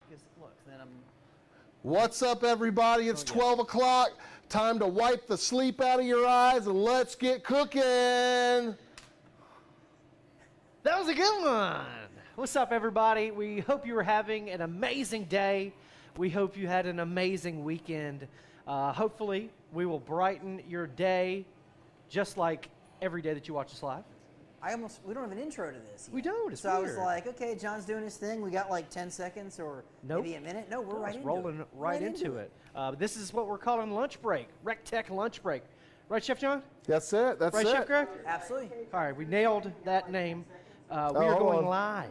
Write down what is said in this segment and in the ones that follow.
Because look, then I'm. What's up, everybody? It's 12 o'clock. Time to wipe the sleep out of your eyes and let's get cooking. That was a good one. What's up, everybody? We hope you were having an amazing day. We hope you had an amazing weekend. Hopefully, we will brighten your day just like every day that you watch us live. We don't have an intro to this yet. We don't. It's so weird. I was like, okay, John's doing his thing. We got like 10 seconds or maybe a minute. No, we're rolling right into it. This is what we're calling lunch break, recteq lunch break. Right, Chef John? That's it. That's right, it. Chef Greg? Absolutely. All right, we nailed that name. We are going live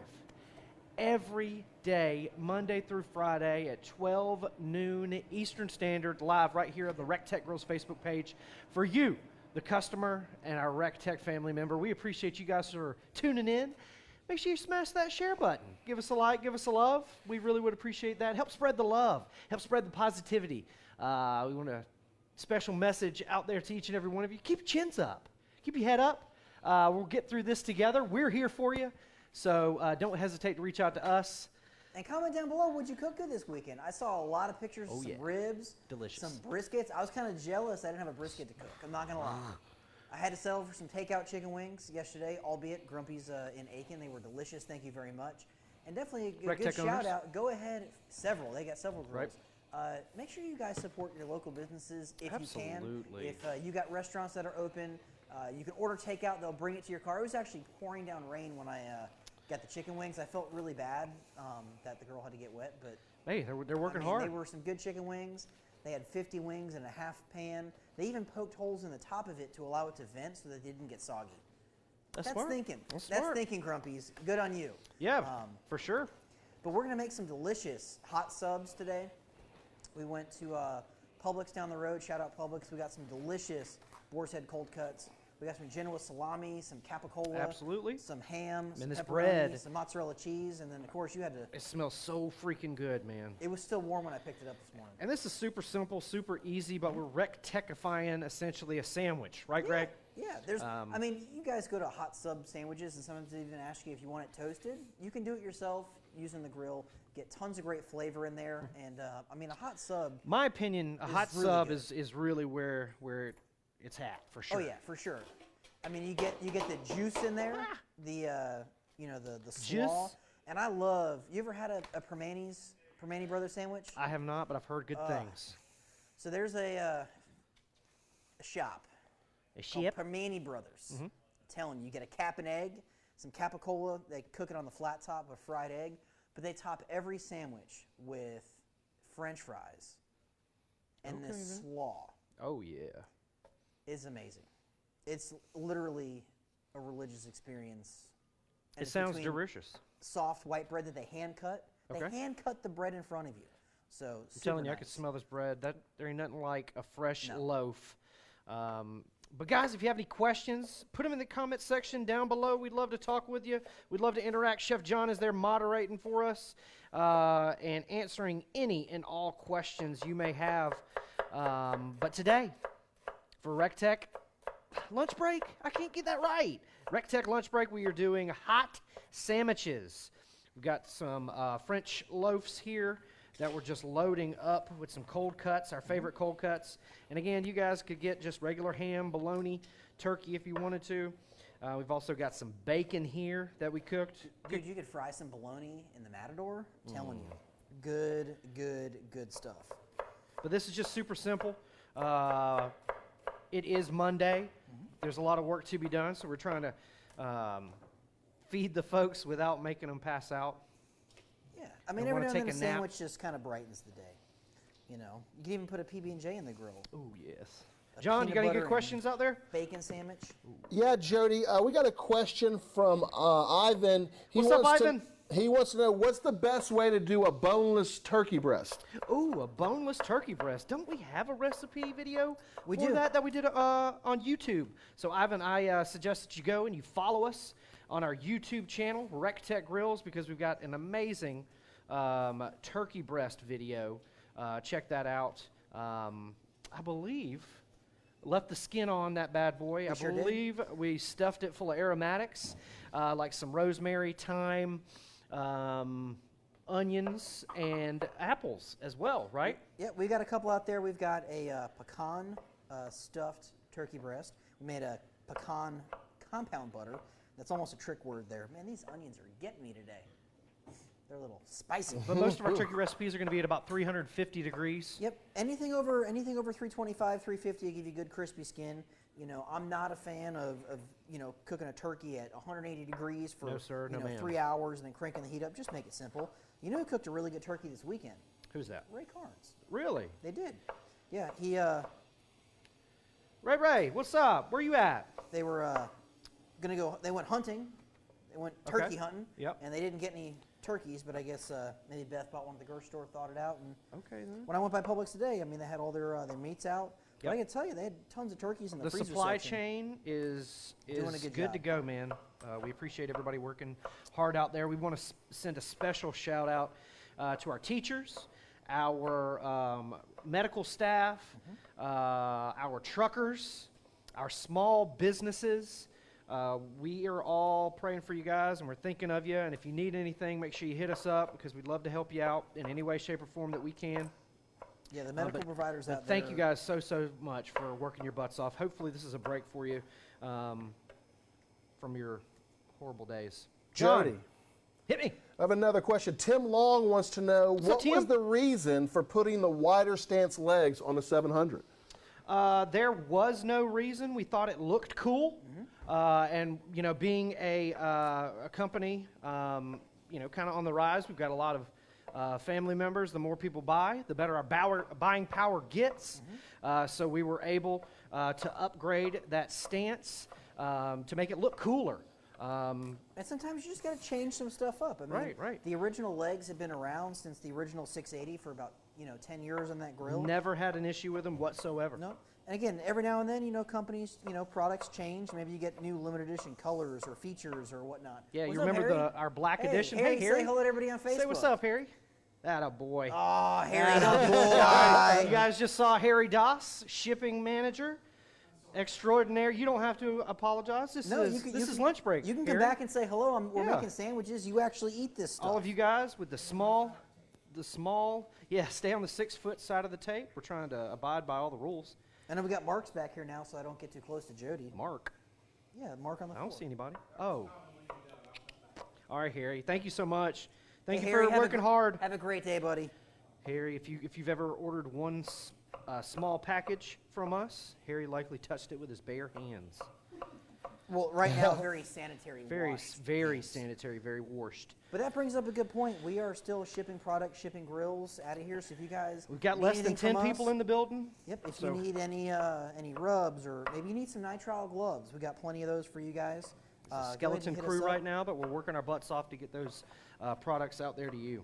every day, Monday through Friday at 12 noon Eastern Standard, live right here on the recteq Grills Facebook page for you, the customer, and our recteq family member. We appreciate you guys for tuning in. Make sure you smash that share button. Give us a like, give us a love. We really would appreciate that. Help spread the love. Help spread the positivity. We want a special message out there to each and every one of you. Keep your chins up. Keep your head up. We'll get through this together. We're here for you. So don't hesitate to reach out to us. And comment down below, what'd you cook good this weekend? I saw a lot of pictures of some ribs. Delicious. Some briskets. I was kind of jealous I didn't have a brisket to cook. I'm not going to lie. I had to settle for some takeout chicken wings yesterday, albeit Grumpy's in Aiken. They were delicious. Thank you very much. And definitely a good shout out. Go ahead. Several. They got several grills. Right. Make sure you guys support your local businesses if you can. If you got restaurants that are open, you can order takeout. They'll bring it to your car. It was actually pouring down rain when I got the chicken wings. I felt really bad that the girl had to get wet, but hey, they're working hard. They were some good chicken wings. They had 50 wings in a half pan. They even poked holes in the top of it to allow it to vent so that it didn't get soggy. That's smart. Thinking. That's thinking, Grumpies. Good on you. Yeah, for sure. But we're going to make some delicious hot subs today. We went to Publix down the road. Shout out Publix. We got some delicious boar's head cold cuts. We got some Genoa salami, some capicola, some ham, some pepperoni, bread, some mozzarella cheese, and then of course you had to. It smells so freaking good, man. It was still warm when I picked it up this morning. And this is super simple, super easy, but we're recteqifying essentially a sandwich, right, Greg? Yeah, there's. I mean, you guys go to hot sub sandwiches, and sometimes they even ask you if you want it toasted. You can do it yourself using the grill. Get tons of great flavor in there, and I mean, a hot sub. My opinion, a hot sub is really where it's at, for sure. Oh yeah, for sure. I mean, you get the juice in there, the slaw, and I love. You ever had a Permane Brothers sandwich? I have not, but I've heard good things. So there's a shop. Called Permane Brothers. I'm telling you, you get a cap and egg, some capicola. They cook it on the flat top of a fried egg, but they top every sandwich with French fries, and this slaw. Oh yeah. Is amazing. It's literally a religious experience. And it sounds delicious. Soft white bread that they hand cut. They hand cut the bread in front of you. So I'm telling you, I could smell this bread. There ain't nothing like a fresh loaf. But guys, if you have any questions, put them in the comment section down below. We'd love to talk with you. We'd love to interact. Chef John is there moderating for us and answering any and all questions you may have. But today, for recteq lunch break, I can't get that right. recteq lunch break, we are doing hot sandwiches. We've got some French loaves here that we're just loading up with some cold cuts, our favorite cold cuts. And again, you guys could get just regular ham, bologna, turkey if you wanted to. We've also got some bacon here that we cooked. Dude, you could fry some bologna in the Matador. I'm telling you. Good, good, good stuff. But this is just super simple. It is Monday. There's a lot of work to be done, so we're trying to feed the folks without making them pass out. Yeah, I mean, every now and then a sandwich just kind of brightens the day. You know, you can even put a PB&J in the grill. Oh, yes. John, you got any good questions out there? Bacon sandwich. Yeah, Jody, we got a question from Ivan. What's up, Ivan? He wants to know, what's the best way to do a boneless turkey breast? Ooh, a boneless turkey breast. Don't we have a recipe video for that we did on YouTube? So, Ivan, I suggest that you go and you follow us on our YouTube channel, recteq Grills, because we've got an amazing turkey breast video. Check that out. I believe left the skin on that bad boy. I believe we stuffed it full of aromatics, like some rosemary, thyme, onions, and apples as well, right? Yeah, we got a couple out there. We've got a pecan stuffed turkey breast. We made a pecan compound butter. That's almost a trick word there. Man, these onions are getting me today. They're a little spicy. But most of our turkey recipes are going to be at about 350 degrees. Yep. Anything over 325, 350 will give you good crispy skin. You know, I'm not a fan of cooking a turkey at 180 degrees for 3 hours and then cranking the heat up. Just make it simple. You know who cooked a really good turkey this weekend? Who's that? Ray Carnes. Really? They did. Yeah, he. Ray, what's up? Where you at? They were gonna go. They went hunting. They went turkey hunting. Yep. And they didn't get any turkeys, but I guess maybe Beth bought one at the grocery store, thought it out, and okay. Then. When I went by Publix today, I mean they had all their meats out. But I can tell you, they had tons of turkeys in the freezer supply section. chain is doing a good to go, man. We appreciate everybody working hard out there. We want to send a special shout out to our teachers, our medical staff, our truckers, our small businesses. We are all praying for you guys, and we're thinking of you. And if you need anything, make sure you hit us up because we'd love to help you out in any way, shape, or form that we can. Yeah, the medical providers out there. Thank you guys so much for working your butts off. Hopefully this is a break for you from your horrible days. Jody. John, hit me. I have another question. Tim Long wants to know, what was the reason for putting the wider stance legs on the 700? There was no reason. We thought it looked cool. And, being a company, kind of on the rise, we've got a lot of family members. The more people buy, the better our buying power gets. So we were able to upgrade that stance to make it look cooler. And sometimes you just got to change some stuff up. I mean, right. The original legs have been around since the original 680 for about 10 years on that grill. Never had an issue with them whatsoever. No. And again, every now and then, companies, products change. Maybe you get new limited edition colors or features or whatnot. Yeah, what's you up, remember Harry? our black edition? Harry, Hey, Harry. Say hello to everybody on Facebook. Say what's up, Harry. Atta boy. Oh, Harry, You guys just saw Harry Doss, shipping manager extraordinaire. You don't have to apologize. This is lunch break. You can come back and say hello. We're making sandwiches. You actually eat this stuff. All of you guys with the small, stay on the 6-foot side of the tape. We're trying to abide by all the rules. And then we got Mark's back here now, so I don't get too close to Jody. Mark? Yeah, Mark on the floor. I don't see anybody. Oh. All right, Harry. Thank you so much. Thank you Harry, for working hard. Have a great day, buddy. Harry, if you've ever ordered one small package from us, Harry likely touched it with his bare hands. Well, right now, very sanitary. Very sanitary, very washed. But that brings up a good point. We are still shipping products, shipping grills out of here. So if you guys we've got less than 10 people in the building. Yep. If you need any rubs or maybe you need some nitrile gloves, we got plenty of those for you guys. It's a skeleton crew right now, but we're working our butts off to get those products out there to you.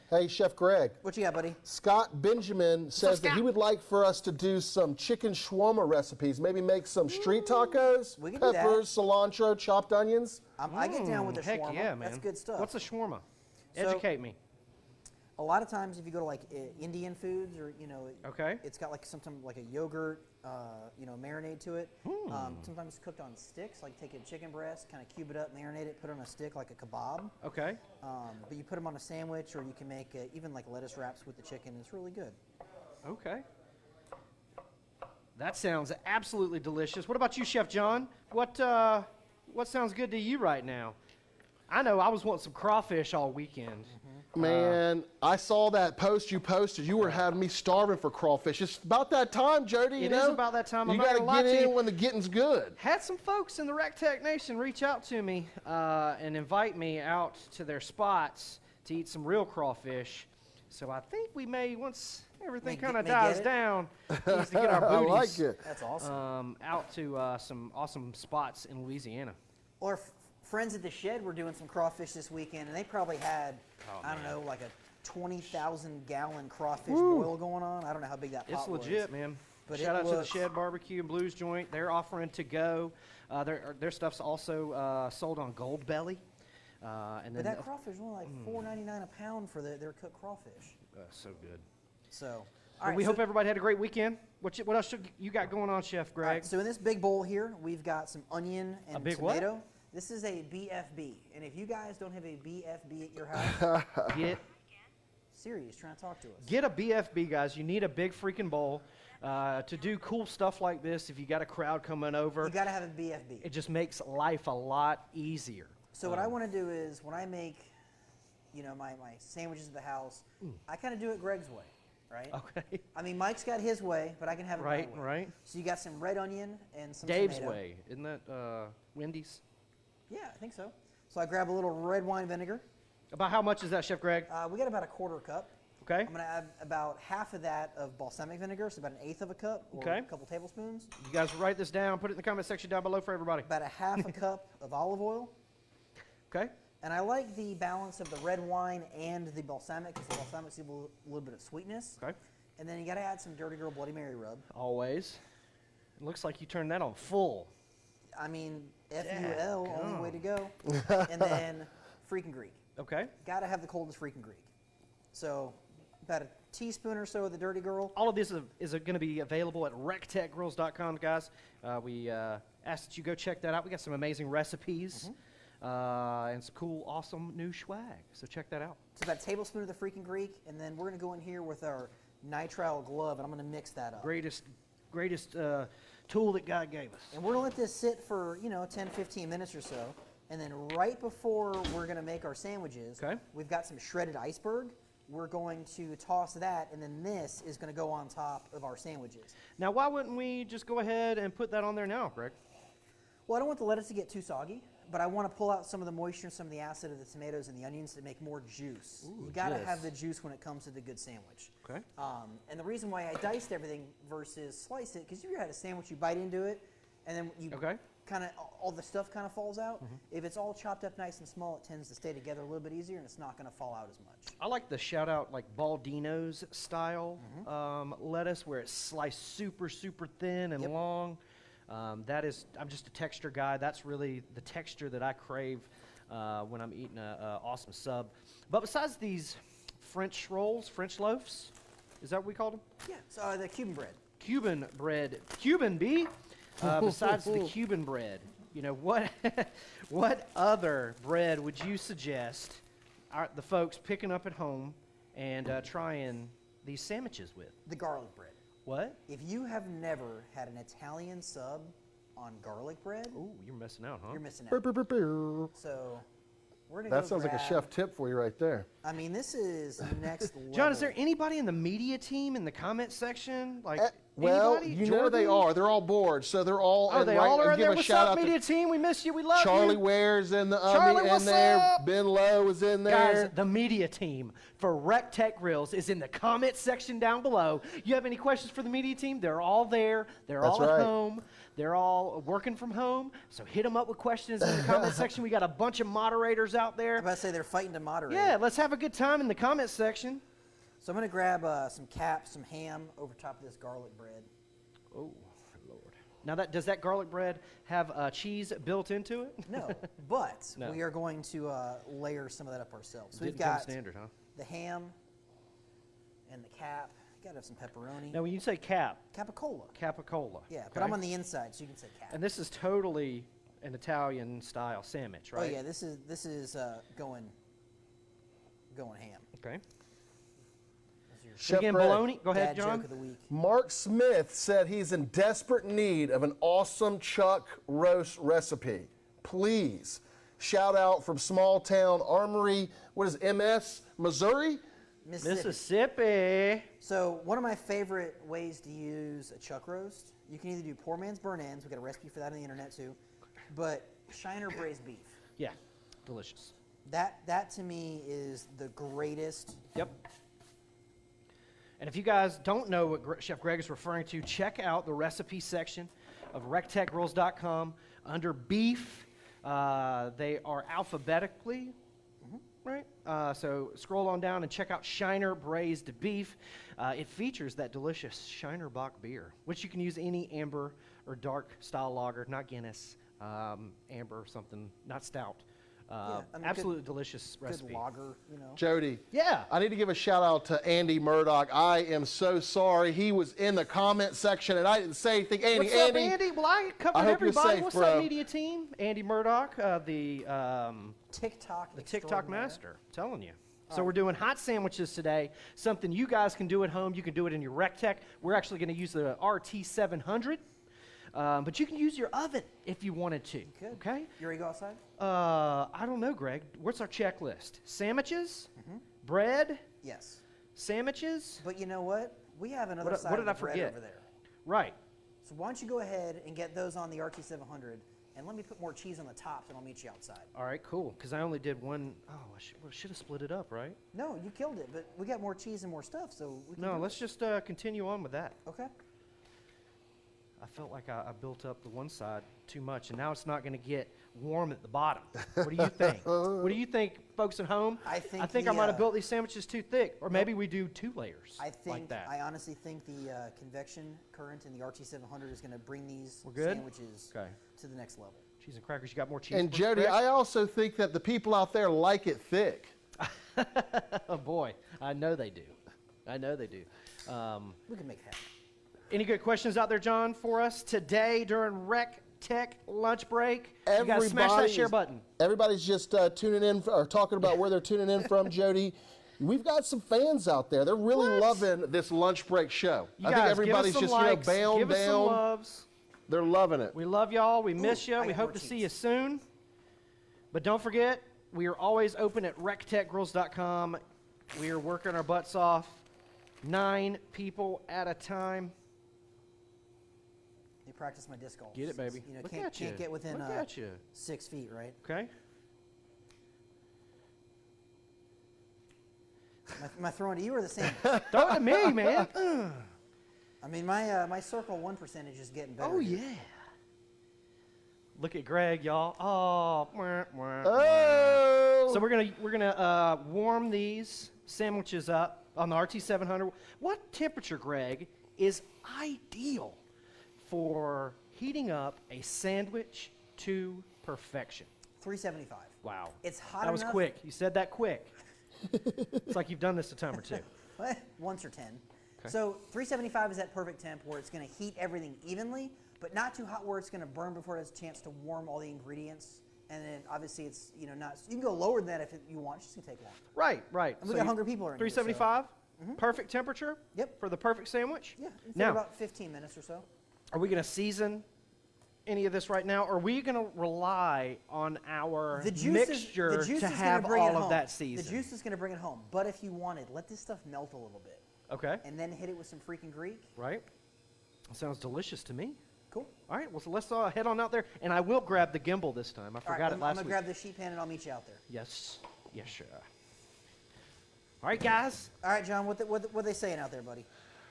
Hey, Chef Greg. What you got, buddy? Scott Benjamin says that he would like for us to do some chicken shawarma recipes. Maybe make some street tacos, we can peppers, cilantro, chopped onions. I get down with the heck shawarma. Yeah, man. That's good stuff. What's a shawarma? Educate me. A lot of times, if you go to like Indian foods, or it's got like sometimes like a yogurt, marinade to it. Sometimes it's cooked on sticks. Like take a chicken breast, kind of cube it up, marinate it, put it on a stick like a kebab. Okay. But you put them on a sandwich, or you can make even like lettuce wraps with the chicken. It's really good. Okay. That sounds absolutely delicious. What about you, Chef John? What sounds good to you right now? I know I was wanting some crawfish all weekend. Man, I saw that post you posted. You were having me starving for crawfish. It's about that time, Jody. It is about that time. You got to get in when the getting's good. Had some folks in the recteq Nation reach out to me and invite me out to their spots to eat some real crawfish. So I think we may, once everything kind of dies down, needs to get our booties. I like it. That's awesome. Out to some awesome spots in Louisiana. Or friends at the shed were doing some crawfish this weekend, and they probably had, like a 20,000-gallon crawfish boil going on. I don't know how big that pot was. It's legit, man. But shout out to the Shed Barbecue and Blues Joint. They're offering to go. Their stuff's also sold on Gold Belly. But that crawfish was only like $4.99 a pound for their cooked crawfish. So good. So, we hope everybody had a great weekend. What else you got going on, Chef Greg? So in this big bowl here, we've got some onion and tomato. This is a BFB, and if you guys don't have a BFB at your house, Siri is trying to talk to us. Get a BFB, guys. You need a big freaking bowl to do cool stuff like this. If you got a crowd coming over, You got to have a BFB. it just makes life a lot easier. So what I want to do is when I make, my sandwiches at the house, I kind of do it Greg's way, right? Okay. I mean, Mike's got his way, but I can have it my way. Right. So you got some red onion and some Dave's tomato. way, isn't that Wendy's? Yeah, I think so. So I grab a little red wine vinegar. About how much is that, Chef Greg? We got about a quarter cup. Okay. I'm going to add about half of that of balsamic vinegar, so about an eighth of a cup, or Okay. a couple tablespoons. You guys write this down. Put it in the comment section down below for everybody. About a half a cup of olive oil. Okay. And I like the balance of the red wine and the balsamic, because the balsamic's a little bit of sweetness. Okay. And then you got to add some Dirty Girl Bloody Mary rub. Always. It looks like you turned that on full. I mean, FUL, Yeah, only go. way to go. And then freaking Greek. Okay. Got to have the coldest freaking Greek. So about a teaspoon or so of the Dirty Girl. All of this is going to be available at recteqgrills.com, guys. We ask that you go check that out. We got some amazing recipes and some cool, awesome new swag. So check that out. So about a tablespoon of the freaking Greek, and then we're going to go in here with our nitrile glove, and I'm going to mix that up. Greatest tool that God gave us. And we're going to let this sit for, 10, 15 minutes or so. And then right before we're going to make our sandwiches, we've got some shredded iceberg. We're going to toss that, and then this is going to go on top of our sandwiches. Now, why wouldn't we just go ahead and put that on there now, Greg? Well, I don't want the lettuce to get too soggy, but I want to pull out some of the moisture and some of the acid of the tomatoes and the onions to make more juice. Ooh, you got to juice. have the juice when it comes to the good sandwich. Okay. And the reason why I diced everything versus slice it, because you ever had a sandwich, you bite into it, and then you kind of, all the stuff kind of falls out. If it's all chopped up nice and small, it tends to stay together a little bit easier, and it's not going to fall out as much. I like the shout out like Baldino's style lettuce, where it's sliced super, super thin and long. I'm just a texture guy. That's really the texture that I crave when I'm eating a awesome sub. But besides these French rolls, French loaves, is that what we called them? Yeah, so the Cuban bread. Cuban bread. Cuban, B? Besides the Cuban bread, what other bread would you suggest the folks picking up at home and trying these sandwiches with? The garlic bread. What? If you have never had an Italian sub on garlic bread, Ooh, you're missing out, huh? you're missing out. So we're going to That sounds like a chef tip for you right there. I mean, this is next level. John, is there anybody in the media team in the comment section? Like, Well, anybody? you know they are. They're all bored, so they're all. Oh, they all are give there. a What's shout up, out media to team? We miss you. We love Charlie you. Ware's in the Charlie, what's in there. up? Ben Lowe is in there. Guys, the media team for recteq Grills is in the comment section down below. You have any questions for the media team? They're all there. They're all at home. They're all working from home. So hit them up with questions in the comment section. We got a bunch of moderators out there. I'm about to say they're fighting to moderate. Yeah, let's have a good time in the comment section. So I'm going to grab some caps, some ham over top of this garlic bread. Oh, Lord. Now, does that garlic bread have cheese built into it? No, but No. we are going to layer some of that up ourselves. So Didn't we've come got standard, huh? the ham and the cap. Got to have some pepperoni. Now, when you say Capicola. capicola. Yeah, but I'm on the inside, so you can say cap. And this is totally an Italian style sandwich, right? Oh yeah, this is going ham. Okay. Chef Again, Greg, bologna. Go ahead, Dad John. joke of the week. Mark Smith said he's in desperate need of an awesome chuck roast recipe. Please, shout out from small town Armory. What is MS Missouri? Mississippi. So one of my favorite ways to use a chuck roast, you can either do poor man's burnt ends. We got a recipe for that on the internet too, but Shiner braised beef. Yeah, delicious. That to me is the greatest. Yep. And if you guys don't know what Chef Greg is referring to, check out the recipe section of recteqgrills.com under beef. They are alphabetically, right? So scroll on down and check out Shiner Braised Beef. It features that delicious Shiner Bock beer, which you can use any amber or dark style lager, not Guinness, amber or something, not stout. I mean, absolutely delicious good recipe. lager, you know. Jody. Yeah. I need to give a shout out to Andy Murdoch. I am so sorry. He was in the comment section and I didn't say anything. Andy, What's up, Andy? Well, I covered I hope you're everybody. safe, What's bro. up, media team? Andy Murdoch, the TikTok TikTok master. I'm telling you. So we're doing hot sandwiches today, something you guys can do at home. You can do it in your recteq. We're actually going to use the RT700, but you can use your oven if you wanted to. Good. Okay? You ready to go outside? I don't know, Greg. What's our checklist? Sandwiches, bread, Yes. sandwiches. But you know what? We have another What side did of the I bread forget? over there. Right. So why don't you go ahead and get those on the RT700, and let me put more cheese on the top, and I'll meet you outside. All right, cool. Because I only did one. Oh, I should have split it up, right? No, you killed it, but we got more cheese and more stuff, so we can No, do let's it. just continue on with that. Okay. I felt like I built up the one side too much, and now it's not going to get warm at the bottom. What do you think? What do you think, folks at home? I think I might have built these sandwiches too thick, or maybe we do 2 layers like that. I honestly think the convection current in the RT700 is going to bring these We're good? sandwiches Okay. to the next level. Cheese and crackers. You got more cheese? And for us, Jody, Greg? I also think that the people out there like it thick. Oh boy, I know they do. I know they do. We can make it happen. Any good questions out there, John, for us today during recteq lunch break? You guys smash that share button. Everybody's just tuning in or talking about where they're tuning in from, Jody. We've got some fans out there. They're really loving this lunch break show. You I guys, think everybody's give us just some likes, bound give us some down. loves. They're loving it. We love y'all. We miss you. I We got hope more to see cheese. you soon. But don't forget, we are always open at recteqgrills.com. We are working our butts off, 9 people at a time. You practice my disc golf. Get it, baby. You know, Look can't, at you. can't get within Look at you. 6 feet, right? Okay. Am I throwing to you or the same? Throw it to me, man. I mean, my circle 1 percentage is getting better. Oh, here. yeah. Look at Greg, y'all. Oh. Wah, wah, wah. Oh! So we're gonna warm these sandwiches up on the RT700. What temperature, Greg, is ideal for heating up a sandwich to perfection? 375. Wow. It's hot That was enough- quick. You said that quick. It's like you've done this a time or two. Once or 10. Okay. So 375 is that perfect temp where it's going to heat everything evenly, but not too hot where it's going to burn before it has a chance to warm all the ingredients. And then obviously it's not. You can go lower than that if you want. It's just going to take long. Right, right. And we got hungry people around here, so- 375, perfect temperature. Yep. For the perfect sandwich. Yeah. It's Now, about 15 minutes or so. are we going to season any of this right now, or are we going to rely on our mixture the juice to is have gonna bring it all of home. that season? The juice is going to bring it home. But if you wanted, let this stuff melt a little bit, Okay. and then hit it with some freaking Greek. Right. Sounds delicious to me. Cool. All right. Well, so let's head on out there, and I will grab the gimbal this time. I All right, forgot I'm it last going to week. grab the sheet pan and I'll meet you out there. Yes. Yes, sure. All right, guys. All right, John, what they saying out there, buddy?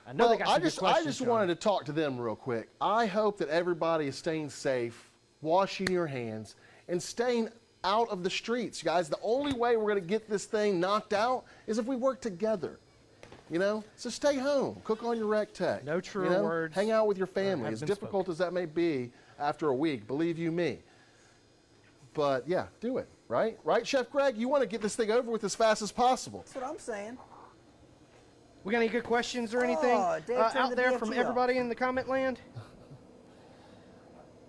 I know they got some good I questions, just John. wanted to talk to them real quick. I hope that everybody is staying safe, washing your hands, and staying out of the streets, guys. The only way we're going to get this thing knocked out is if we work together. So stay home, cook on your recteq. No truer words Hang out with your have family, as been difficult as that may be after a week. Believe you me. But yeah, do it. Right, Chef Greg. You want to get this thing over with as fast as possible. That's what I'm saying. We got any good questions or anything Dave turned out the there BFG from off. everybody in the comment land?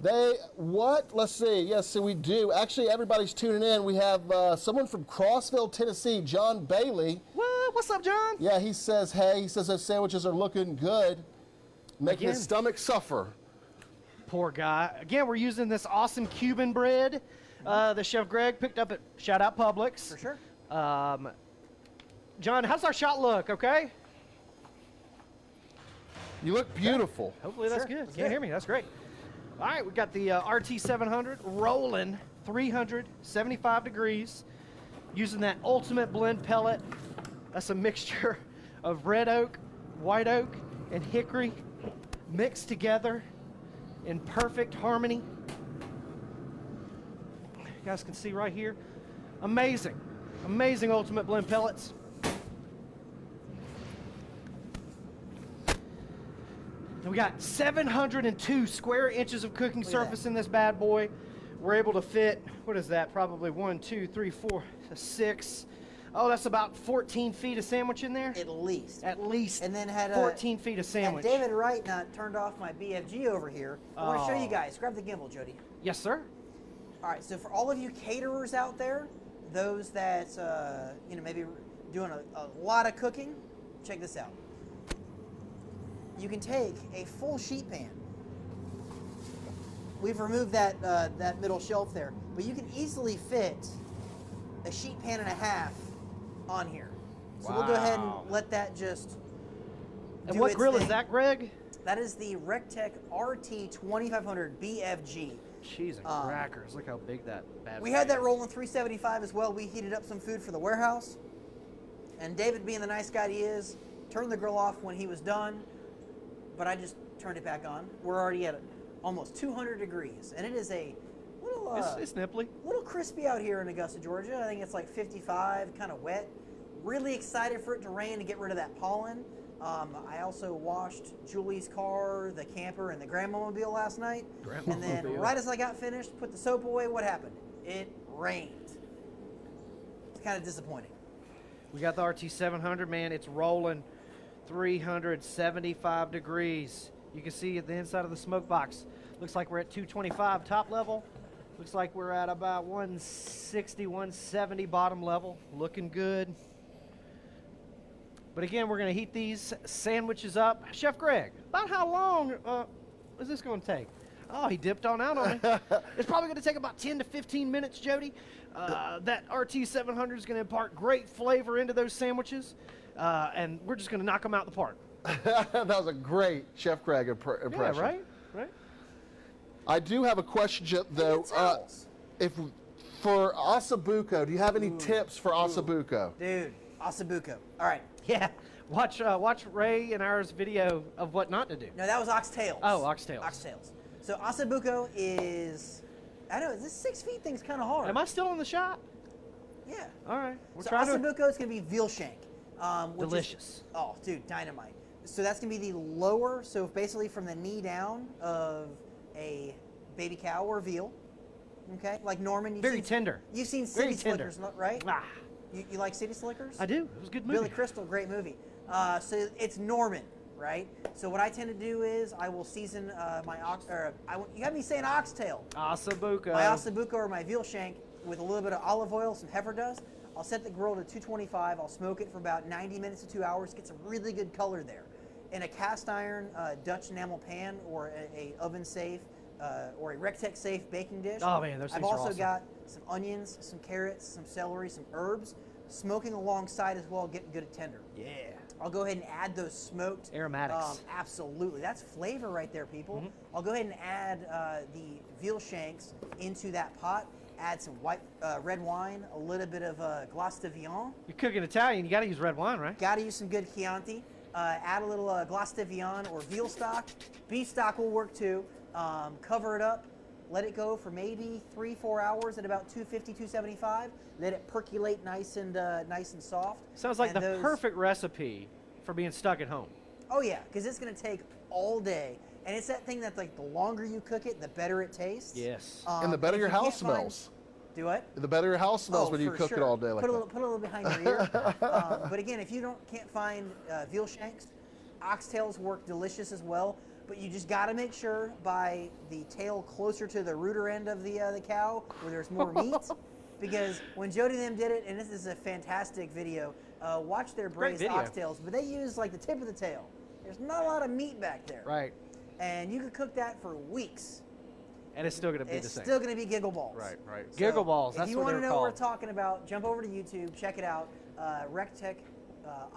Let's see. Yes, so we do. Actually, everybody's tuning in. We have someone from Crossville, Tennessee, John Bailey. What? What's up, John? Yeah, he says, hey, he says those sandwiches are looking good, making his Again. stomach suffer. Poor guy. Again, we're using this awesome Cuban bread that Chef Greg picked up at Shout Out Publix. For sure. John, how's our shot look, okay? You look beautiful. Hopefully that's Sure, good. that's Can't good. hear me. That's great. All right, we got the RT700 rolling 375 degrees using that ultimate blend pellet. That's a mixture of red oak, white oak, and hickory mixed together in perfect harmony. You guys can see right here. Amazing. Amazing ultimate blend pellets. And we got 702 square inches of cooking at surface that. in this bad boy. we're able to fit, what is that? Probably 1, 2, 3, 4, 6. Oh, that's about 14 feet of sandwich in there? At least. At least. And then had 14 feet of sandwich. Had David Wright not turned off my BFG over here, I want to show you guys. Grab the gimbal, Jody. Yes, sir. All right, so for all of you caterers out there, those that maybe doing a lot of cooking, check this out. You can take a full sheet pan. We've removed that middle shelf there, but you can easily fit a sheet pan and a half on here. So we'll go ahead and let that just And do what its grill thing. is that, Greg? That is the recteq RT 2500 BFG. Cheese and crackers. Look how big that bad We had that rolling 375 as well. We heated up some food for the warehouse. And David, being the nice guy he is, turned the grill off when he was done, but I just turned it back on. We're already at almost 200 degrees, and it is a little it's nipply. little crispy out here in Augusta, Georgia. I think it's like 55, kind of wet. Really excited for it to rain to get rid of that pollen. I also washed Julie's car, the camper, and the grandmobile last night. And then right as I got finished, put the soap away, what happened? It rained. It's kind of disappointing. We got the RT700, man. It's rolling 375 degrees. You can see at the inside of the smoke box. Looks like we're at 225 top level. Looks like we're at about 160, 170 bottom level. Looking good. But again, we're going to heat these sandwiches up. Chef Greg, about how long is this going to take? Oh, he dipped on out on me. It's probably going to take about 10 to 15 minutes, Jody. That RT700 is going to impart great flavor into those sandwiches, and we're just going to knock them out the park. That was a great Chef Greg impression. Yeah, right? I do have a question, though. If for ossobuco, do you have any tips for ossobuco? Dude, ossobuco. All right. Yeah. Watch Ray and ours video of what not to do. No, that was oxtails. Oh, oxtails. Oxtails. So ossobuco is, I don't know, this 6 feet thing's kind of hard. Am I still in the shot? Yeah. All right. We'll So try ossobuco is going to be veal shank. Which delicious. Oh, dude, dynamite. So that's going to be the lower, so basically from the knee down of a baby cow or veal. Okay? Like Norman. Very tender. You've seen Very City tender. Slickers, right? Ah, You like City Slickers? I do. It was a good movie. Billy Crystal, great movie. So it's Norman, right? So what I tend to do is I will season my you have me saying oxtail. Ossobuco. My ossobuco or my veal shank with a little bit of olive oil, some heifer dust. I'll set the grill to 225. I'll smoke it for about 90 minutes to 2 hours. Get some really good color there. In a cast iron Dutch enamel pan or a oven safe or a recteq safe baking dish. Oh man, those things I've are also awesome. got some onions, some carrots, some celery, some herbs. Smoking alongside as well, getting good at tender. Yeah. I'll go ahead and add those smoked aromatics. Absolutely, that's flavor right there, people. Mm-hmm. I'll go ahead and add the veal shanks into that pot. Add some red wine, a little bit of glace de viande. You're cooking Italian. You got to use red wine, right? Got to use some good Chianti. Add a little glace de viande or veal stock. Beef stock will work too. Cover it up. Let it go for maybe 3-4 hours at about 250, 275. Let it percolate nice and soft. Sounds like And the perfect recipe for being stuck at home. Oh yeah, because it's going to take all day. And it's that thing that's like the longer you cook it, the better it tastes. Yes. And the better your if you house can't find- smells. Do what? The better your house smells Oh, when you for cook sure. it all day like put that. Put a little behind your ear. But again, if you can't find veal shanks, oxtails work delicious as well. But you just got to make sure by the tail closer to the rooter end of the cow where there's more meat. Because when Jody and them did it, and this is a fantastic video, watch their braised video. oxtails, but they use like the tip of the tail. There's not a lot of meat back there. Right. And you could cook that for weeks. And it's still going to be It's the same. still going to be giggle balls. Right. So Giggle balls. That's if you what want they're to know what we're called. talking about, jump over to YouTube, check it out. recteq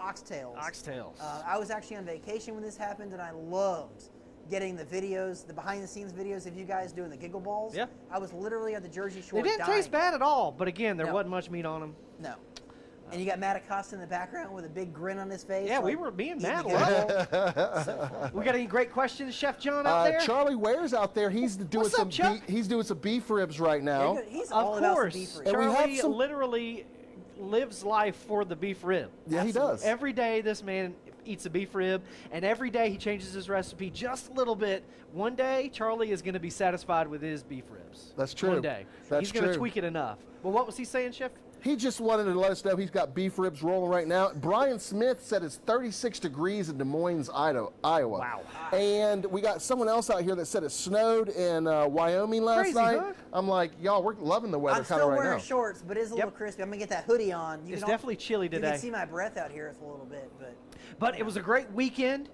oxtails. Oxtails. I was actually on vacation when this happened, and I loved getting the videos, the behind-the-scenes videos of you guys doing the giggle balls. Yeah. I was literally at the Jersey Shore. They didn't dying. taste bad at all, but again, there No. wasn't much meat on them. No. And you got Matt Acosta in the background with a big grin on his face. Yeah, we like, were being eating Matt. the giggle ball. So fun. We got any great questions, Chef John out there? Charlie Ware's out there. He's doing What's up, Chuck? he's doing some beef ribs right now. He's Of all about course. some beef ribs. And we have Charlie literally lives life for the beef rib. Yeah, he does. Every day, this man eats a beef rib, and every day he changes his recipe just a little bit. One day, Charlie is going to be satisfied with his beef ribs. That's true. One day. That's He's going to true. tweak it enough. Well, what was he saying, Chef? He just wanted to let us know he's got beef ribs rolling right now. Brian Smith said it's 36 degrees in Des Moines, Iowa. Wow. And we got someone else out here that said it snowed in Wyoming last Crazy, night. huh? I'm like, y'all, we're loving the weather I'm kind still of right wearing now. shorts, but it's a little crispy. I'm going to get that hoodie on. It's definitely chilly You today. can see my breath out here a little bit. But it was a great weekend.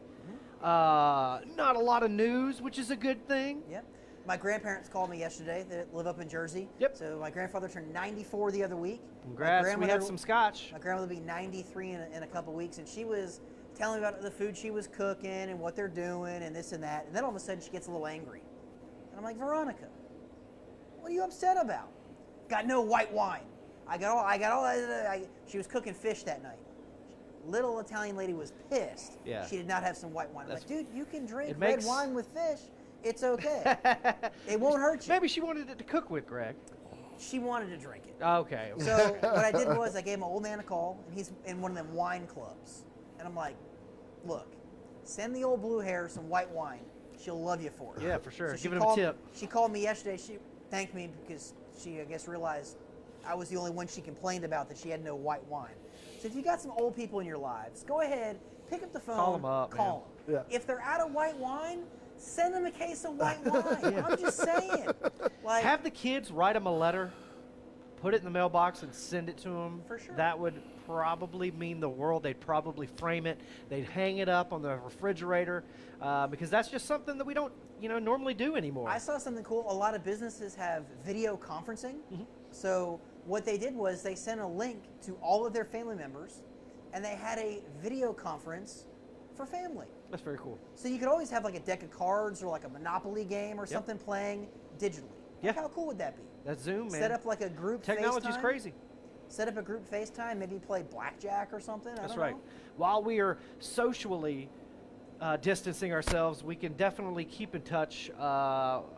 Not a lot of news, which is a good thing. Yep. My grandparents called me yesterday. They live up in Jersey. Yep. So my grandfather turned 94 the other week. Congrats. We had some scotch. My grandmother will be 93 in a couple weeks, and she was telling me about the food she was cooking and what they're doing and this and that. And then all of a sudden she gets a little angry. And I'm like, Veronica, what are you upset about? Got no white wine. She was cooking fish that night. Little Italian lady was pissed. Yeah. She did not have some white wine. I'm like, dude, you can drink it red makes- wine with fish. It's okay. It won't hurt you. Maybe she wanted it to cook with, Greg. She wanted to drink it. Okay. So what I did was I gave my old man a call, and he's in one of them wine clubs. And I'm like, look, send the old blue hair some white wine. She'll love you for it. Yeah, for sure. So Give him a tip. She called me yesterday. She thanked me because she, I guess, realized I was the only one she complained about that she had no white wine. So if you got some old people in your lives, go ahead, pick up the phone, Call 'em up, call them. man. Yeah. If they're out of white wine, send them a case of white wine. I'm just saying. Like, Have the kids write them a letter, put it in the mailbox, and send it to them. For sure. That would probably mean the world. They'd probably frame it. They'd hang it up on the refrigerator because that's just something that we don't, normally do anymore. I saw something cool. A lot of businesses have video conferencing. So what they did was they sent a link to all of their family members, and they had a video conference for family. That's very cool. So you could always have like a deck of cards or like a Monopoly game or something playing digitally. Yeah. Like, how cool would that be? That's Zoom, man. Set up like a group Technology's FaceTime. crazy. Set up a group FaceTime, maybe play blackjack or something. I That's don't right. know. While we are socially distancing ourselves, we can definitely keep in touch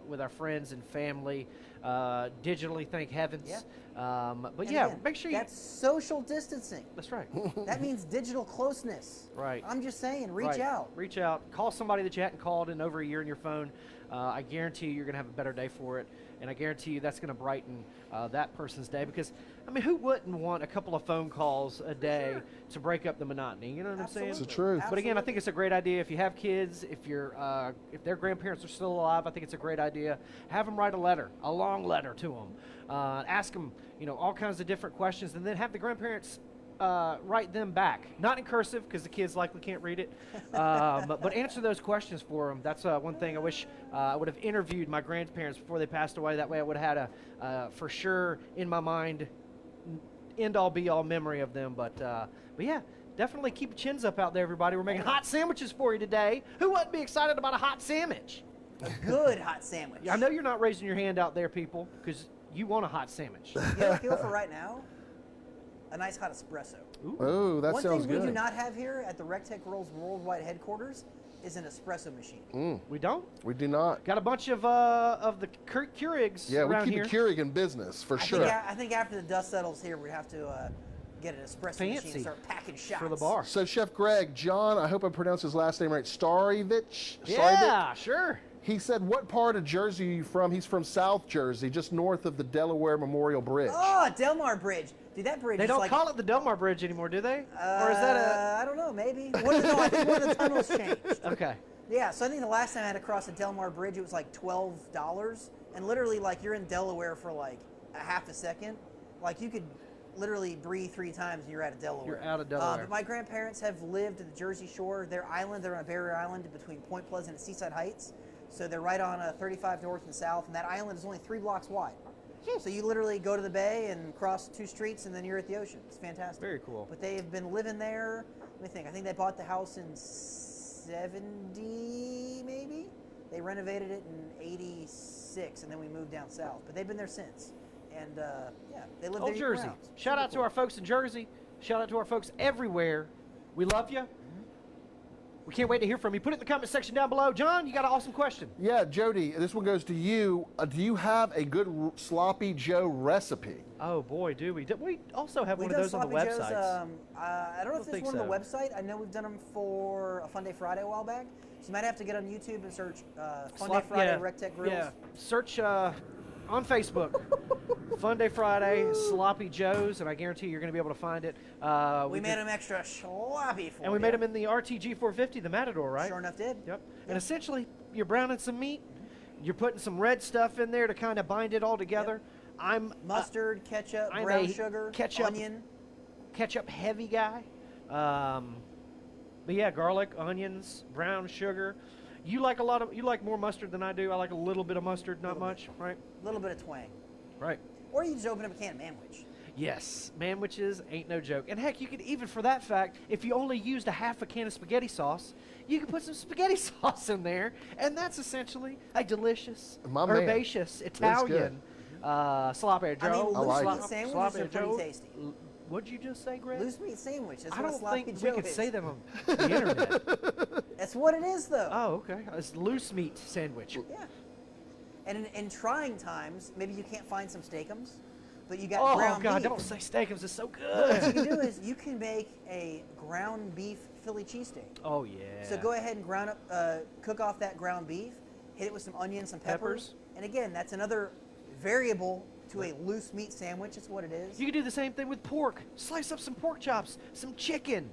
with our friends and family digitally, thank heavens. Yeah. But And yeah, again, make sure you. that's social distancing. That's right. That means digital closeness. Right. I'm just saying, reach Right. out. Reach out. Call somebody that you hadn't called in over a year on your phone. I guarantee you're going to have a better day for it. And I guarantee you that's going to brighten that person's day. Because, who wouldn't want a couple of phone calls a day to break up the monotony? You know what I'm saying? It's the truth. But again, I think it's a great idea. If you have kids, if their grandparents are still alive, I think it's a great idea. Have them write a letter, a long letter to them. Ask them, all kinds of different questions, and then have the grandparents write them back. Not in cursive, because the kids likely can't read it, but answer those questions for them. That's one thing I wish I would have interviewed my grandparents before they passed away. That way I would have had for sure, in my mind, end-all, be-all memory of them. But yeah, definitely keep your chins up out there, everybody. We're making hot sandwiches for you today. Who wouldn't be excited about a hot sandwich? A good hot sandwich. I know you're not raising your hand out there, people, because you want a hot sandwich. You know what I feel for right now? A nice hot espresso. Oh, that One sounds thing we good. do not have here at the recteq Rolls worldwide headquarters is an espresso machine. We don't? We do not. Got a bunch of the Keurigs Yeah, we around keep here. a Keurig in business for sure. I think after the dust settles here, we have to get an espresso machine Fancy. and start packing shots. For the bar. So Chef Greg, John, I hope I pronounced his last name right, Starevich? Yeah, sure. He said, what part of Jersey are you from? He's from South Jersey, just north of the Delaware Memorial Bridge. Oh, Delmar Bridge. Dude, that bridge They is don't like... call it the Delmar Bridge anymore, do they? Or is that I don't know, maybe. No, I think one of the tunnels changed. Okay. Yeah, so I think the last time I had to cross the Delmar Bridge, it was like $12. And literally, like, you're in Delaware for like a half a second. Like, you could literally breathe 3 times and you're out of Delaware. You're out of Delaware. But my grandparents have lived at the Jersey Shore. They're on a barrier island between Point Pleasant and Seaside Heights. So they're right on 35 north and south, and that island is only 3 blocks wide. So you literally go to the bay and cross 2 streets, and then you're at the ocean. It's fantastic. Very cool. But they have been living there. Let me think. I think they bought the house in 70, maybe. They renovated it in 86, and then we moved down south. But they've been there since. And yeah, they live there Old Jersey. year-round. Shout out to our folks in Jersey. Shout out to our folks everywhere. We love you. We can't wait to hear from you. Put it in the comment section down below. John, you got an awesome question. Yeah, Jody, this one goes to you. Do you have a good sloppy Joe recipe? Oh boy, do we? We also have We've one of those on the Sloppy Joes, websites. I don't know if there's one on the website. I know we've done them for a Fun Day Friday a while back. So you might have to get on YouTube and search Fun Day Friday recteq grills. Yeah, search on Facebook. Fun Day Friday, Sloppy Joes, and I guarantee you're going to be able to find it. We made them extra sloppy for you. And we made them in the RTG 450, the Matador, right? Sure enough did. Yep. And essentially, you're browning some meat. You're putting some red stuff in there to kind of bind it all together. Yep. I'm mustard, ketchup, I'm brown a sugar, onion. Ketchup heavy guy. But yeah, garlic, onions, brown sugar. You like more mustard than I do. I like a little bit of mustard, not much, right? A little bit of twang. Right. Or you just open up a can of manwich. Yes, manwiches ain't no joke. And heck, you could even, for that fact, if you only used a half a can of spaghetti sauce, you could put some spaghetti sauce in there, and that's essentially a delicious, herbaceous Italian sloppy Joe. I mean, loose meat sloppy sandwiches are pretty Joe. tasty. What'd you just say, Greg? Loose meat sandwich. That's I what a don't sloppy think Joe we could is. say them on the internet. That's what it is, though. Oh, okay. It's loose meat sandwich. Yeah. And in trying times, maybe you can't find some steakums, but you got Oh, ground God, beef. don't say steakums. It's so But what you good. can do is you can make a ground beef Philly cheesesteak. Oh, yeah. So go ahead and cook off that ground beef, hit it with some onions, some peppers. And again, that's another variable to a loose meat sandwich. It's what it is. You can do the same thing with pork. Slice up some pork chops, some chicken.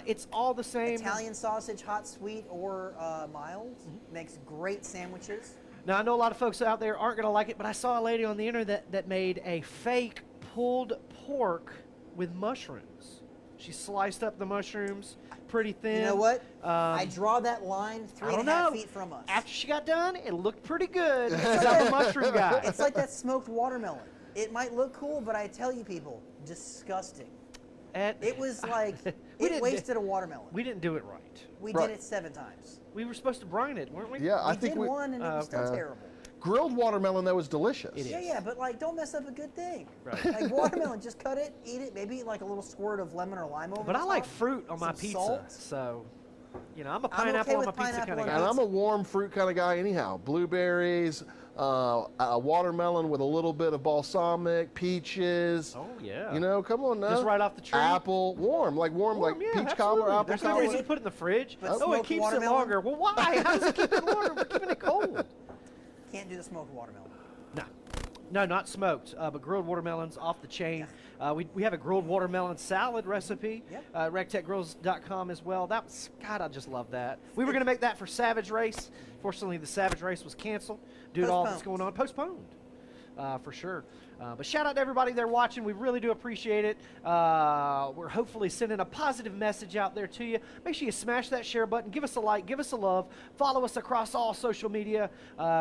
It's all the same. Italian sausage, hot, sweet, or mild. Makes great sandwiches. Now, I know a lot of folks out there aren't going to like it, but I saw a lady on the internet that made a fake pulled pork with mushrooms. She sliced up the mushrooms pretty thin. You know what? I draw that line 3.5 feet from us. After she got done, it looked pretty good. I'm a mushroom guy. It's like that smoked watermelon. It might look cool, but I tell you people, disgusting. It was like, it wasted a watermelon. We didn't do it right. We did it 7 times. We were supposed to brine it, weren't we? Yeah, I We think did one, and it was still terrible. Grilled watermelon, though, is delicious. It is. Yeah, but like, don't mess up a good thing. Right. Like watermelon, just cut it, eat it, maybe like a little squirt of lemon or lime over But the I like top, fruit on my some pizza, salt. so, you know, I'm a I'm okay pineapple on with my pizza pineapple kind of on guy. And I'm a warm fruit kind of guy anyhow. Blueberries, a watermelon with a little bit of balsamic, peaches. Oh, yeah. You know, come on now. Just right off the tree? Apple, warm, like Yeah, peach cobbler, absolutely. apple There's no cobbler. reason to put it in the fridge. But Oh, it smoked keeps it watermelon? longer. Well, why? How does it keep it longer? We're keeping it cold. Can't do the smoked watermelon. No, not smoked, but grilled watermelons off the chain. We have a grilled watermelon salad recipe, Yep. recteqgrills.com as well. That was, God, I just love that. We were going to make that for Savage Race. Fortunately, the Savage Race was canceled due to all that's going on. Postponed, for sure. But shout out to everybody there watching. We really do appreciate it. We're hopefully sending a positive message out there to you. Make sure you smash that share button. Give us a like. Give us a love. Follow us across all social media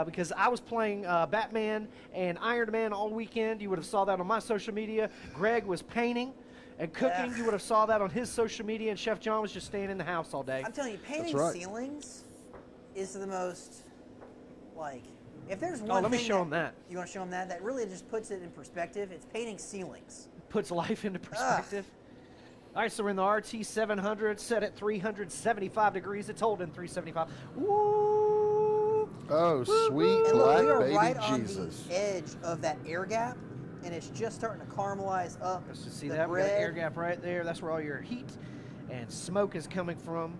because I was playing Batman and Iron Man all weekend. You would have saw that on my social media. Greg was painting and cooking. You would have saw that on his social media. And Chef John was just staying in the house all day. I'm telling you, painting ceilings is the most, like, if there's one let me thing show him that. You want to show him that? That really just puts it in perspective. It's painting ceilings. Puts life into perspective. All right, so we're in the RT 700, set at 375 degrees. It's holding 375. Woo! Oh, sweet And look, black we are baby right Jesus. on the edge of that air gap, and it's just starting to caramelize up. Let's just see the that. We got an bread. air gap right there. That's where all your heat and smoke is coming from.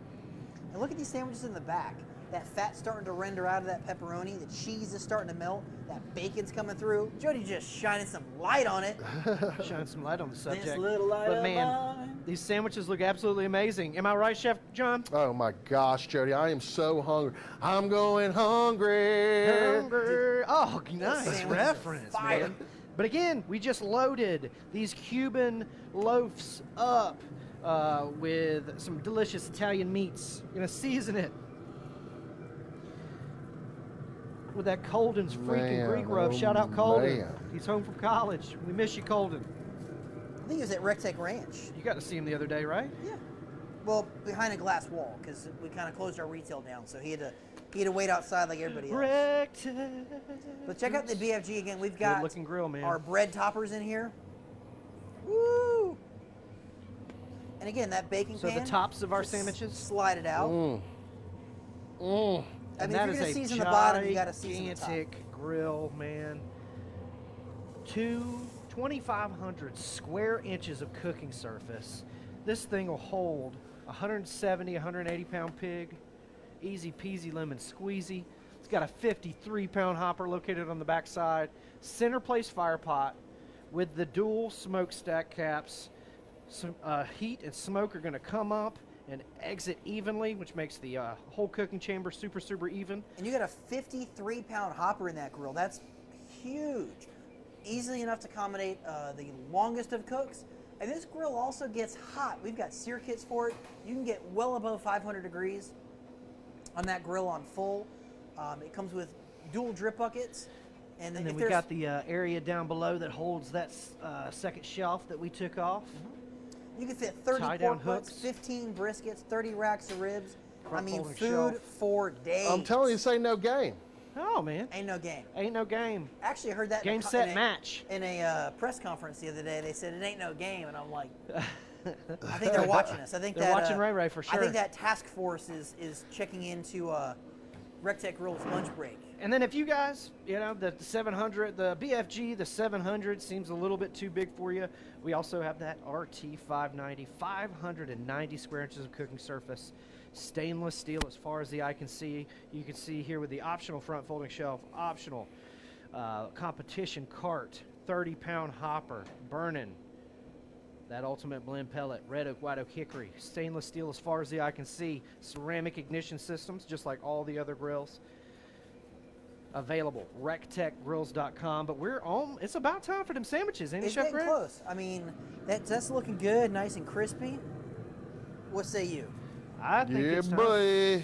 And look at these sandwiches in the back. That fat's starting to render out of that pepperoni. The cheese is starting to melt. That bacon's coming through. Jody just shining some light on it. Shining some light on the subject. This little light But of man, mine. these sandwiches look absolutely amazing. Am I right, Chef John? Oh my gosh, Jody, I am so hungry. I'm going hungry. Hungry. Oh, nice sandwiches are reference, fire. man. But again, we just loaded these Cuban loaves up with some delicious Italian meats. Gonna season it with that Colden's freaking Man, Greek rub. oh Shout out Colden. man. He's home from college. We miss you, Colden. I think he was at recteq Ranch. You got to see him the other day, right? Yeah. Well, behind a glass wall, because we kind of closed our retail down, so he had to wait outside like everybody else. Recteq. But check out the BFG again. We've Good got looking grill, man. our bread toppers in here. Woo! And again, that baking So pan. the tops of our just sandwiches? Slide it out. And I mean, that if you're is gonna a season the bottom, you gotta season the top. gigantic grill, man. 2,500 square inches of cooking surface. This thing will hold 170, 180 pound pig. Easy peasy lemon squeezy. It's got a 53-pound hopper located on the back side. Center place fire pot with the dual smokestack caps. Some heat and smoke are going to come up and exit evenly, which makes the whole cooking chamber super, super even. And you got a 53-pound hopper in that grill. That's huge. Easily enough to accommodate the longest of cooks. And this grill also gets hot. We've got sear kits for it. You can get well above 500 degrees on that grill on full. It comes with dual drip buckets. And then we got the area down below that holds that second shelf that we took off. You can fit 30 pork butts, 15 briskets, 30 racks of ribs. I mean, food shelf. for days. I'm telling you, this ain't no game. Oh, man. Ain't no game. Ain't no game. Actually, I heard that Game, set, match. In a press conference the other day. They said it ain't no game, and I'm like, I think they're watching us. I think they're watching Ray Ray for sure. I think that task force is checking into recteq Grill's lunch break. And then if you guys, you know, the 700, the BFG, the 700 seems a little bit too big for you. We also have that RT 590, 590 square inches of cooking surface. Stainless steel as far as the eye can see. You can see here with the optional front folding shelf, optional competition cart, 30-pound hopper, burning that ultimate blend pellet, red oak, white oak, hickory, stainless steel as far as the eye can see, ceramic ignition systems, just like all the other grills. Available, recteqgrills.com. But we're on, it's about time for them sandwiches, ain't it, Chef Greg? It's getting close. I mean, that's looking good, nice and crispy. What say you? I think it's time. Boy.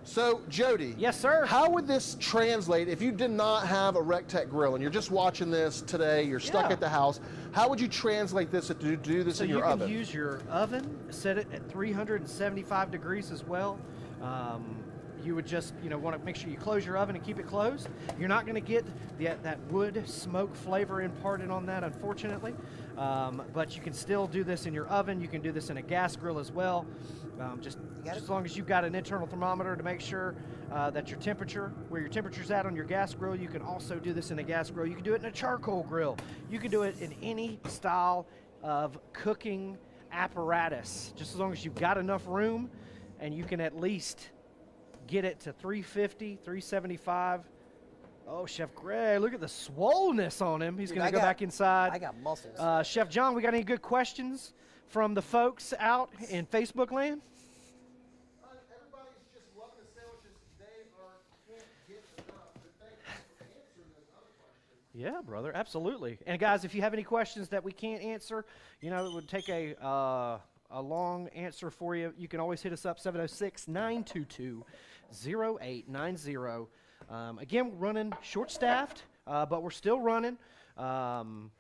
So, Jody. Yes, sir. How would this translate if you did not have a recteq grill and you're just watching this today, you're stuck at the house, how would you translate this to do this in your oven? So you can use your oven, set it at 375 degrees as well. You would just, want to make sure you close your oven and keep it closed. You're not going to get that wood smoke flavor imparted on that, unfortunately. But you can still do this in your oven. You can do this in a gas grill as well. Just as long as you've got an internal thermometer to make sure that your temperature, where your temperature's at on your gas grill, you can also do this in a gas grill. You can do it in a charcoal grill. You can do it in any style of cooking apparatus, just as long as you've got enough room and you can at least get it to 350, 375. Oh, Chef Greg, look at the swollenness on him. He's going to go back inside. I got muscles. Chef John, we got any good questions from the folks out in Facebook land? Everybody's just loving the sandwiches. They can't get enough. But thank you for answering those other questions. Yeah, brother, absolutely. And guys, if you have any questions that we can't answer, it would take a long answer for you, you can always hit us up, 706-922-0890. Again, we're running short-staffed, but we're still running, following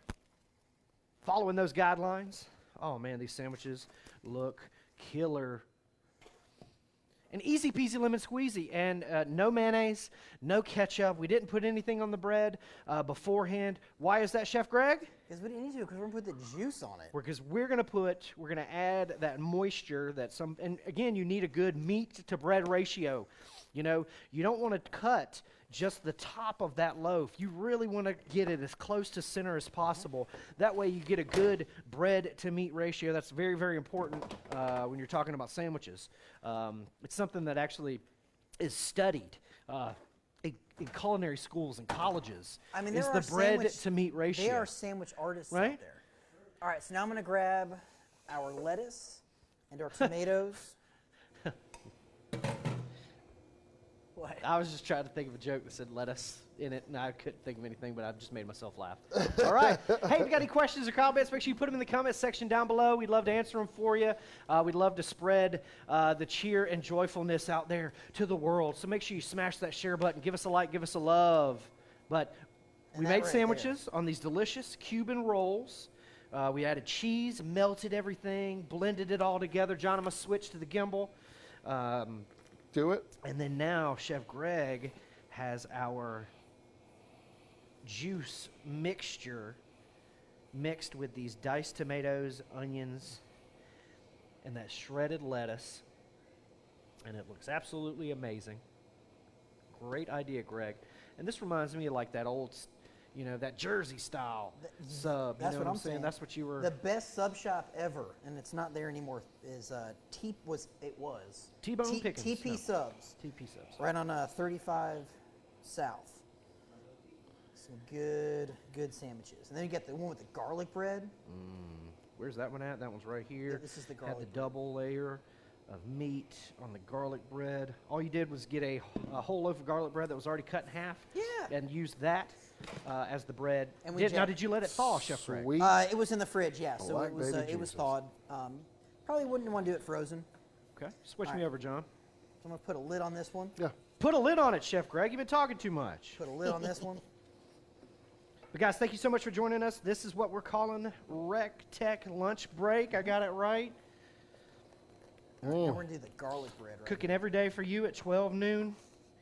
those guidelines. Oh, man, these sandwiches look killer. And easy peasy lemon squeezy, and no mayonnaise, no ketchup. We didn't put anything on the bread beforehand. Why is that, Chef Greg? Because we didn't need to, because we're going to put the juice on it. Because we're going to add that moisture and again, you need a good meat to bread ratio. You don't want to cut just the top of that loaf. You really want to get it as close to center as possible. That way you get a good bread to meat ratio. That's very, very important when you're talking about sandwiches. It's something that actually is studied in culinary schools and colleges. I mean, is the bread to meat ratio. They are sandwich artists right? out there. All right, so now I'm going to grab our lettuce and our tomatoes. What? I was just trying to think of a joke that said lettuce in it, and I couldn't think of anything, but I just made myself laugh. All right. Hey, if you got any questions or comments, make sure you put them in the comments section down below. We'd love to answer them for you. We'd love to spread the cheer and joyfulness out there to the world. So make sure you smash that share button. Give us a like. Give us a love. But we made sandwiches on these delicious Cuban rolls. We added cheese, melted everything, blended it all together. John, I'm going to switch to the gimbal. Do it. And then now Chef Greg has our juice mixture mixed with these diced tomatoes, onions, and that shredded lettuce, and it looks absolutely amazing. Great idea, Greg. And this reminds me of like that old, that Jersey style sub. That's you know what I'm saying? saying. That's what you were. The best sub shop ever, and it's not there anymore, is T-Bone Pickens. TP Subs. TP subs. Right on 35 South. Some good sandwiches. And then you get the one with the garlic bread. Where's that one at? That one's right here. Yeah, this is the garlic Had the bread. double layer of meat on the garlic bread. All you did was get a whole loaf of garlic bread that was already cut in half. Yeah. And used that as the bread. And we Now, did you let it thaw, Chef Greg? Sweet. It was in the fridge, yeah. So Black it was baby it was Jesus. thawed. Probably wouldn't want to do it frozen. Okay. Switch All me right. over, John. So I'm gonna put a lid on this one. Yeah. Put a lid on it, Chef Greg. You've been talking too much. Put a lid on this one. But guys, thank you so much for joining us. This is what we're calling recteq lunch break. I got it right. Now we're gonna do the garlic bread. Right Cooking every day for you at 12 noon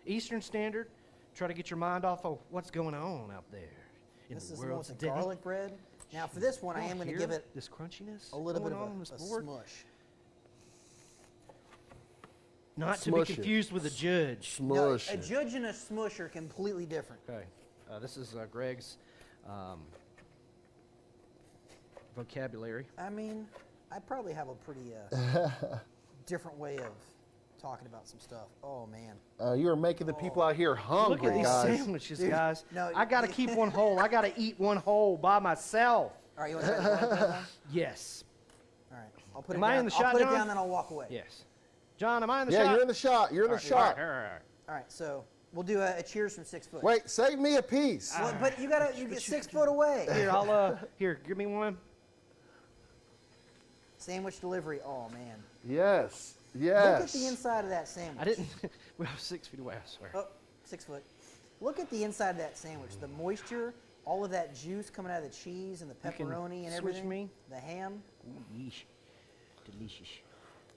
Eastern Standard. Try to get your mind off of what's going on out there in This the is the one world with the today. garlic bread. Now for this one, I Y'all am gonna hear give it this crunchiness a little bit going of on a this board? smush. Not to be Smush it. confused with a judge. No, Smush a it. judge and a smush are completely different. Okay, this is Greg's vocabulary. I mean, I probably have a pretty different way of talking about some stuff. Oh man. You are making the people out here Look hungry, at these guys. sandwiches, Dude, guys. no, I got to keep one whole. I got to eat one whole by myself. All right, you want to try the garlic bread one? Yes. All right, I'll put Am it I down. in the I'll shot, put John? it down, then I'll walk away. Yes. John, am I in the Yeah, shot? you're in the shot. You're in the shot. All right. All right, so we'll do a cheers from 6 foot. Wait, save me a piece. Well, but you get 6 foot away. Here, I'll here, give me one. Sandwich delivery. Oh man. Yes. Look Yes. at the inside of that sandwich. I didn't. Well, 6 feet away, I swear. Oh, 6 foot. Look at the inside of that sandwich. The moisture, all of that juice coming out of the cheese and the You can pepperoni and switch everything. me? The ham. Ooh, yeesh. Delicious.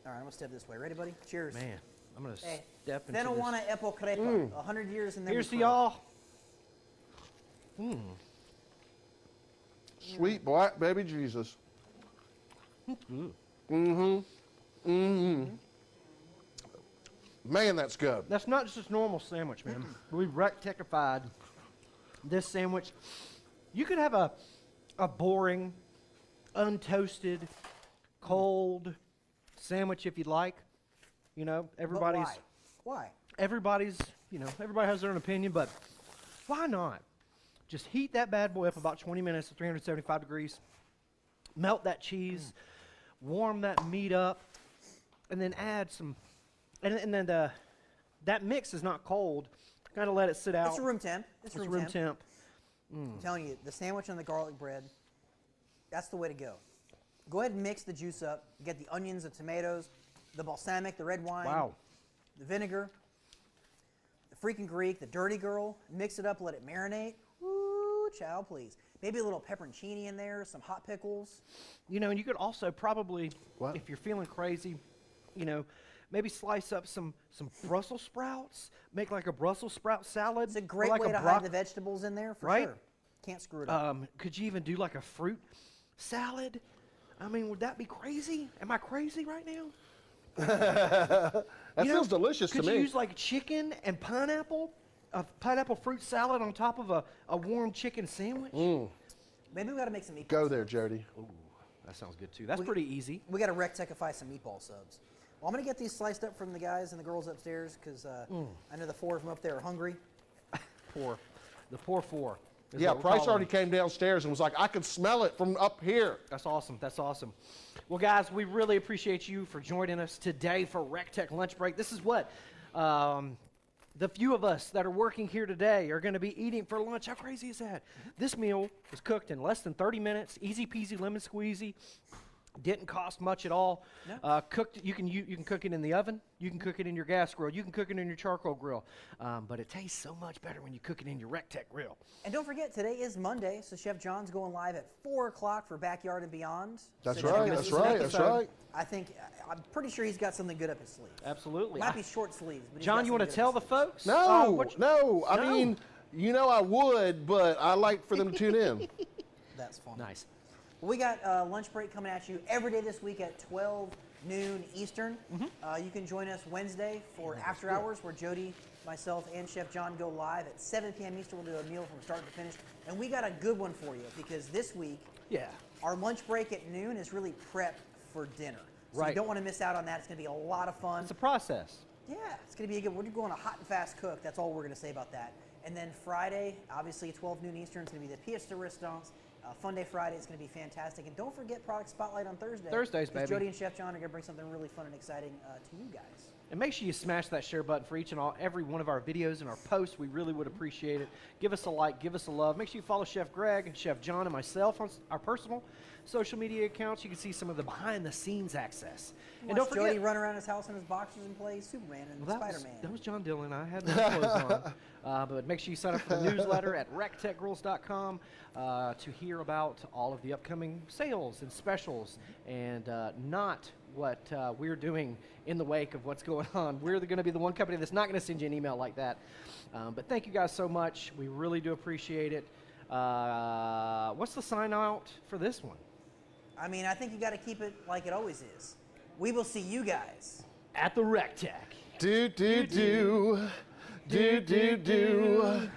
All right, I'm gonna step this way. Ready, buddy? Cheers. Man, I'm gonna Hey, step into this. Fenowana Epocrepa. 100 years and then Here's to we grow. y'all. Sweet black baby Jesus. Man, that's good. That's not just a normal sandwich, man. We recteqified this sandwich. You could have a boring, untoasted, cold sandwich if you'd like. You know, But everybody's why? everybody has their own opinion, but why not? Just heat that bad boy up about 20 minutes at 375 degrees. Melt that cheese, warm that meat up, and then add some. And then that mix is not cold. Kind of let it sit out. It's room temp. It's room temp. I'm telling you, the sandwich and the garlic bread, that's the way to go. Go ahead and mix the juice up. Get the onions, the tomatoes, the balsamic, the red wine, Wow. the vinegar, the freaking Greek, the dirty girl. Mix it up, let it marinate. Woo, child, please. Maybe a little pepperoncini in there, some hot pickles. You know, and you could also probably, What? if you're feeling crazy, maybe slice up some Brussels sprouts. Make like a Brussels sprout salad. It's a or great like way a to hide the vegetables in there, for Right? sure. Can't screw it up. Could you even do like a fruit salad? I mean, would that be crazy? Am I crazy right now? That feels delicious to Could me. you use like chicken and pineapple? A pineapple fruit salad on top of a warm chicken sandwich? Maybe we got to make some meatballs. Go there, Jody. Ooh, that sounds good too. That's pretty easy. We got to recteqify some meatball subs. Well, I'm going to get these sliced up from the guys and the girls upstairs because I know the 4 of them up there are hungry. The poor four. is Yeah, what we're Price calling already them. came downstairs and was like, I could smell it from up here. That's awesome. That's awesome. Well, guys, we really appreciate you for joining us today for recteq Lunch Break. This is what the few of us that are working here today are going to be eating for lunch. How crazy is that? This meal was cooked in less than 30 minutes. Easy peasy, lemon squeezy. Didn't cost much at all. No. Cooked. You can cook it in the oven. You can cook it in your gas grill. You can cook it in your charcoal grill. But it tastes so much better when you cook it in your recteq grill. And don't forget, today is Monday, so Chef John's going live at 4 o'clock for Backyard and Beyond. That's So check right, out that's his right, episode. that's right. I'm pretty sure he's got something good up his sleeve. Absolutely. Might be short sleeves, but he's John, got you want to something tell good the up his folks? No, No. I mean, I would, but I like for them to tune in. sleeve. That's fun. Nice. Well, we got lunch break coming at you every day this week at 12 noon Eastern. You can join us Wednesday for After Hours, where Jody, myself, and Chef John go live at 7 p.m. Eastern. We'll do a meal from start to finish. And we got a good one for you, because this week, our lunch break at noon is really prep for dinner. So you don't want to miss out on that. It's going to be a lot of fun. It's a process. Yeah, it's going to be a good. We're going to hot and fast cook. That's all we're going to say about that. And then Friday, obviously 12 noon Eastern, it's going to be the pièce de résistance. Fun Day Friday is going to be fantastic. And don't forget Product Spotlight on Thursday. Thursdays, baby. Jody and Chef John are going to bring something really fun and exciting to you guys. And make sure you smash that share button for every one of our videos and our posts. We really would appreciate it. Give us a like, give us a love. Make sure you follow Chef Greg and Chef John and myself on our personal social media accounts. You can see some of the behind-the-scenes access. And don't forget, Jody run around his house in his boxers and play Superman and Spider-Man. That was John Dillon. I had no clothes on. But make sure you sign up for the newsletter at recteqrules.com to hear about all of the upcoming sales and specials, and not what we're doing in the wake of what's going on. We're going to be the one company that's not going to send you an email like that. But thank you guys so much. We really do appreciate it. What's the sign out for this one? I mean, I think you got to keep it like it always is. We will see you guys at the recteq. Do do do do do do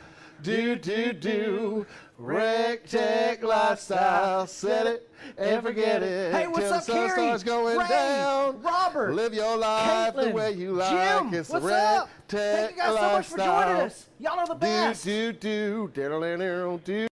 do do do recteq lifestyle. Set it and forget it. Hey, what's up, Carrie? Starts going Ray, down. Robert, live your life Caitlin, the way you like. Jim, It's what's the up? recteq Thank you guys so much for joining us. Y'all are the best. Do do do do do do.